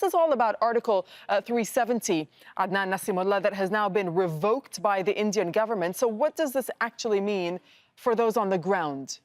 this is all about Article 370, Adnan Naseemullah, that has now been revoked by the Indian government. So what does this actually mean for those on the ground?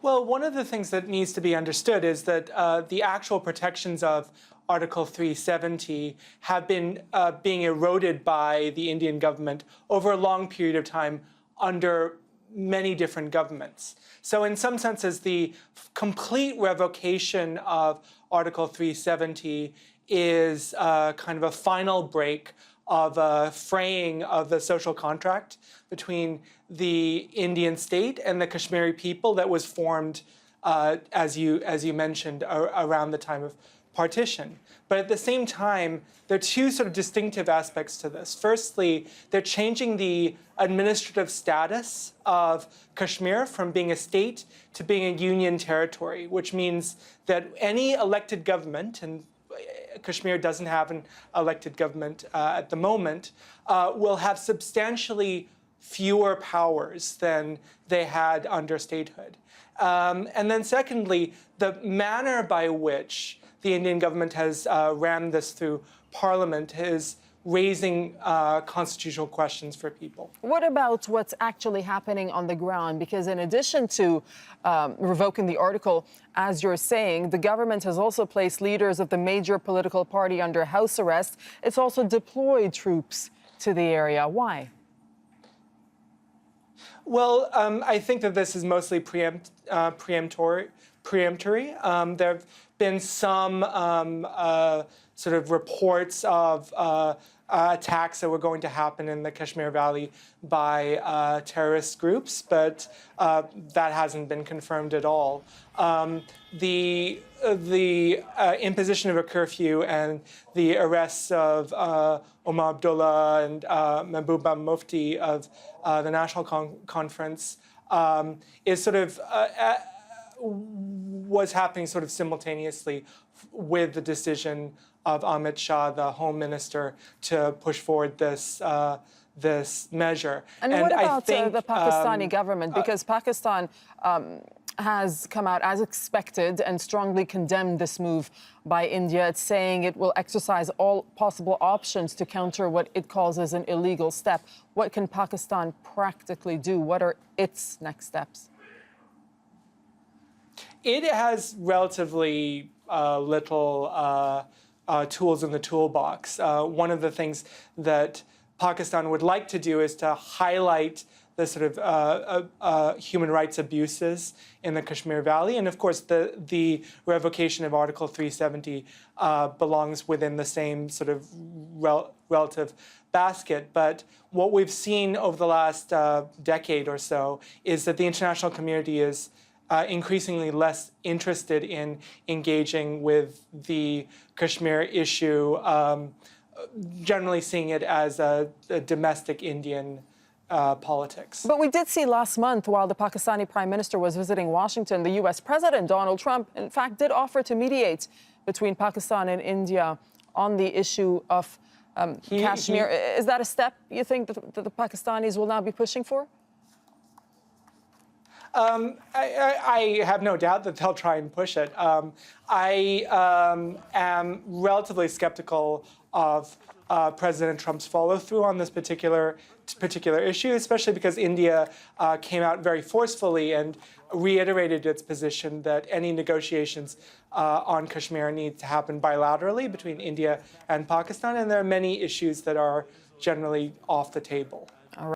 Well, one of the things that needs to be understood is that the actual protections of Article 370 have been being eroded by the Indian government over a long period of time under many different governments. So in some senses, the complete revocation of Article 370 is kind of a final break of a fraying of the social contract between the Indian state and the Kashmiri people that was formed, as you mentioned, around the time of partition. But at the same time, there are two sort of distinctive aspects to this. Firstly, they're changing the administrative status of Kashmir from being a state to being a union territory, which means that any elected government, and Kashmir doesn't have an elected government at the moment, will have substantially fewer powers than they had under statehood. And then secondly, the manner by which the Indian government has rammed this through Parliament is raising constitutional questions for people. What about what's actually happening on the ground? Because in addition to revoking the article, as you're saying, the government has also placed leaders of the major political party under house arrest. It's also deployed troops to the area. Why? Well, I think that this is mostly preemptory. There have been some sort of reports of attacks that were going to happen in the Kashmir Valley by terrorist groups, but that hasn't been confirmed at all. The imposition of a curfew and the arrests of Omar Abdullah and Mahbooba Mufti of the National Conference is sort of was happening sort of simultaneously with the decision of Amit Shah, the Home Minister, to push forward this this measure. And what about the Pakistani government? Because Pakistan has come out as expected and strongly condemned this move by India. It's saying it will exercise all possible options to counter what it calls as an illegal step. What can Pakistan practically do? What are its next steps? It has relatively little tools in the toolbox. One of the things that Pakistan would like to do is to highlight the sort of human rights abuses in the Kashmir Valley. And of course, the revocation of Article 370 belongs within the same sort of relative basket. But what we've seen over the last decade or so is that the international community is increasingly less interested in engaging with the Kashmir issue, generally seeing it as a domestic Indian politics. But we did see last month, while the Pakistani Prime Minister was visiting Washington, the U.S. President Donald Trump, in fact, did offer to mediate between Pakistan and India on the issue of Kashmir. Is that a step you think that the Pakistanis will now be pushing for? I have no doubt that they'll try and push it. I am relatively skeptical of President Trump's follow-through on this particular issue, especially because India came out very forcefully and reiterated its position that any negotiations on Kashmir need to happen bilaterally between India and Pakistan, and there are many issues that are generally off the table.